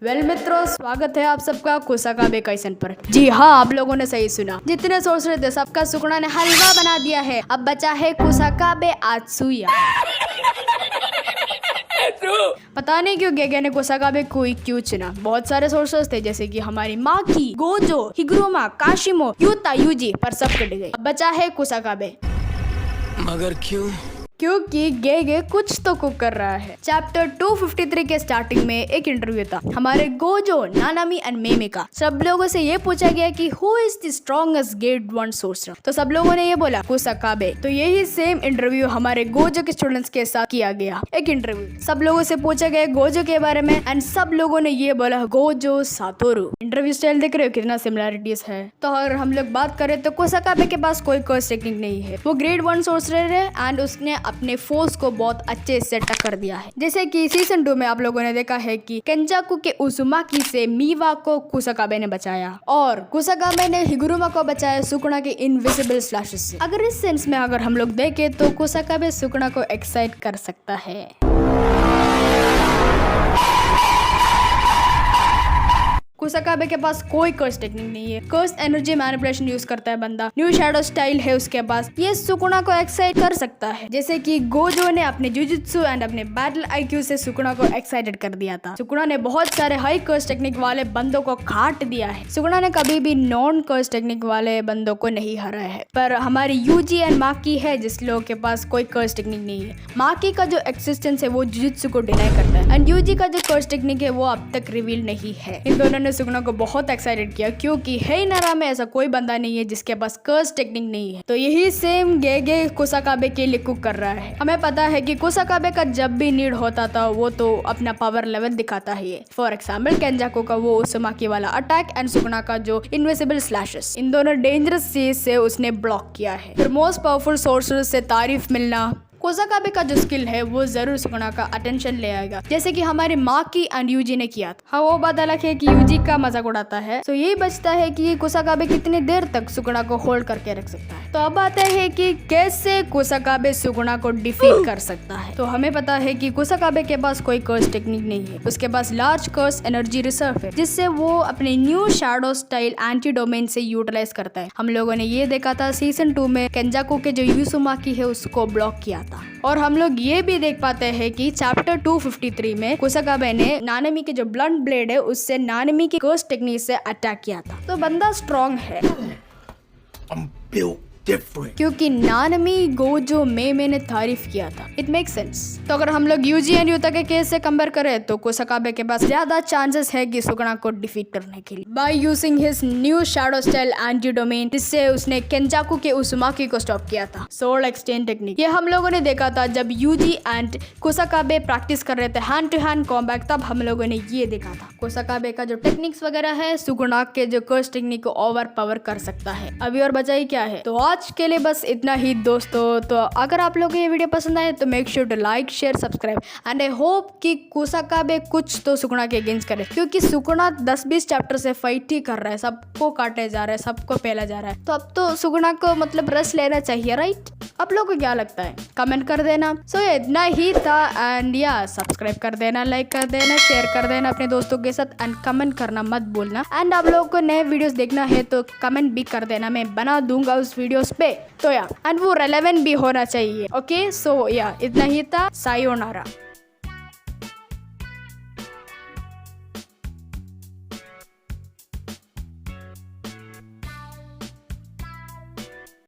Well मित्रों, स्वागत है आप सबका कुसाकाबे काइसन पर। जी हाँ, आप लोगों ने सही सुना। जितने सोच रहे थे सबका सुकुना ने हलवा बना दिया है। अब बचा है कुसाकाबे आत्सुया। पता नहीं क्यों गेगे ने कुसाकाबे को क्यों चुना। बहुत सारे सोर्सेस थे जैसे कि हमारी माकी, गोजो, हिग्रोमा, काशिमो, यूता, यूजी, पर सब कट गए। अब बचा है कुसाकाबे। मगर क्यों? क्योंकि गेगे कुछ तो कुक कर रहा है। चैप्टर 253 के स्टार्टिंग में एक इंटरव्यू था हमारे गोजो, नानामी एंड मेमे का। सब लोगों से ये पूछा गया कि who is the strongest grade 1 sorcerer. तो सब लोगों ने ये बोला कुसाकाबे। तो यही सेम इंटरव्यू हमारे गोजो के स्टूडेंट्स के साथ किया गया। एक इंटरव्यू सब लोगों से पूछा गया गोजो के बारे में एंड सब लोगों ने ये बोला गोजो सातोरू। इंटरव्यू स्टाइल देख रहे हो कितना सिमिलरिटीज है। तो अगर हम लोग बात करें तो कुसाकाबे के पास कोई कर्स टेक्निक नहीं है। वो ग्रेड 1 सोर्सर है एंड उसने अपने फोर्स को बहुत अच्छे से टक्कर दिया है। जैसे कि सीजन 2 में आप लोगों ने देखा है कि केंजाकू के उजुमाकी से मीवा को कुसाकाबे ने बचाया और कुसाकाबे ने हिगुरुमा को बचाया सुकुना के इनविजिबल स्लैशेस से। अगर इस सेंस में अगर हम लोग देखें तो कुसाकाबे सुकुना को एक्साइट कर सकता है। कुसाकाबे के पास कोई कर्स टेक्निक नहीं है। कर्स एनर्जी मैनिपुलेशन यूज करता है बंदा। न्यू शैडो स्टाइल है उसके पास। ये सुकुना को एक्साइट कर सकता है। जैसे कि गोजो ने अपने जुजुत्सु एंड अपने बैटल आईक्यू से सुकुना को एक्साइटेड कर दिया था। सुकुना ने बहुत सारे हाई कर्स टेक्निक वाले बंदों को काट दिया है। सुकुना ने कभी भी नॉन कर्स टेक्निक वाले बंदों को नहीं हराया है। पर हमारी यूजी एंड माकी है जिस लोगों के पास कोई कर्स टेक्निक नहीं है। माकी का जो एक्सिस्टेंस है वो जुजुत्सु को डिनाई करता है एंड यूजी का जो कर्स टेक्निक है वो अब तक रिवील नहीं है। इन दोनों ने सुकुना को बहुत एक्साइटेड किया क्योंकि हेइनारा में ऐसा कोई बंदा नहीं है जिसके पास कर्स टेक्निक नहीं है। तो यही सेम गेगे कुसाकाबे के लिए कुक कर रहा है। हमें पता है कि कुसाकाबे का जब भी नीड होता था वो तो अपना पावर लेवल दिखाता है। ये फॉर एग्जाम्पल केंजाकू का वो उजुमाकी वाला अटैक एंड सुकुना का जो इनविजिबल स्लैशेस, इन दोनों डेंजरस चीज से उसने ब्लॉक किया है। फिर मोस्ट पावरफुल सोर्सर से तारीफ मिलना, कुसाकाबे का जो स्किल है वो जरूर सुकुना का अटेंशन ले आएगा जैसे कि हमारे माकी एंड यूजी ने किया था। हाँ, वो बात अलग है कि यूजी का मजाक उड़ाता है। तो यही बचता है कि कुसाकाबे कितनी देर तक सुकुना को होल्ड करके रख सकता है। तो अब आता है कि कैसे कुसाकाबे सुकुना को डिफीट कर सकता है। तो हमें पता है कि कुसाकाबे के पास कोई कर्स टेक्निक नहीं है। उसके पास लार्ज कर्स एनर्जी रिजर्व है जिससे वो अपने new shadow style anti domain से यूटिलाइज करता है। हम लोगों ने ये देखा था सीजन 2 में केंजाकू के जो यूजुमाकी है उसको ब्लॉक किया था। और हम लोग ये भी देख पाते हैं कि चैप्टर 253 में कुसाकाबे ने नानामी के जो ब्लंट ब्लेड है उससे नानामी की कर्स टेक्निक से अटैक किया था। तो बंदा स्ट्रॉन्ग है क्योंकि नानामी गोजो मेमे ने तारीफ किया था। It make sense. तो अगर हम लोग यूजी एंड यूता के केस से कंपेयर करें तो कुसाकाबे के पास ज्यादा चांसेस है कि सुकुना को डिफीट करने के लिए by using his new shadow style anti domain, जिससे उसने केंजाकू के उजुमाकी को स्टॉप किया था। सोल एक्सचेंज टेक्निक ये हम लोगों ने देखा था जब यूजी एंड कुसाकाबे प्रैक्टिस कर रहे थे हैंड टू हैंड कॉम्बैट। तब हम लोगों ने ये देखा था कुसाकाबे का जो टेक्निक्स वगैरह है सुकुना के जो कर्स टेक्निक को ओवर पावर कर सकता है। अभी और बचा ही क्या है। तो आज के लिए बस इतना ही दोस्तों। तो अगर आप लोगों को ये वीडियो पसंद आए तो make sure to like, share, subscribe and I hope कि कुसाकाबे कुछ तो सुकुना के अगेंस्ट करे क्योंकि सुकुना 10-20 चैप्टर से फाइट ही कर रहा है। सबको काटे जा रहा है, सबको पेला जा रहा है। तो अब तो सुकुना को मतलब रेस्ट लेना चाहिए, राइट? आप लोगों को क्या लगता है कमेंट कर देना। सो ये इतना ही था एंड या सब्सक्राइब कर देना, लाइक कर देना, शेयर कर देना अपने दोस्तों के साथ एंड कमेंट करना मत भूलना। एंड आप लोगों को नए वीडियोस देखना है तो कमेंट भी कर देना, मैं बना दूंगा उस वीडियोस पे। तो या एंड वो रेलेवेंट भी होना चाहिए। ओके, सो या इतना ही था। सायोनारा।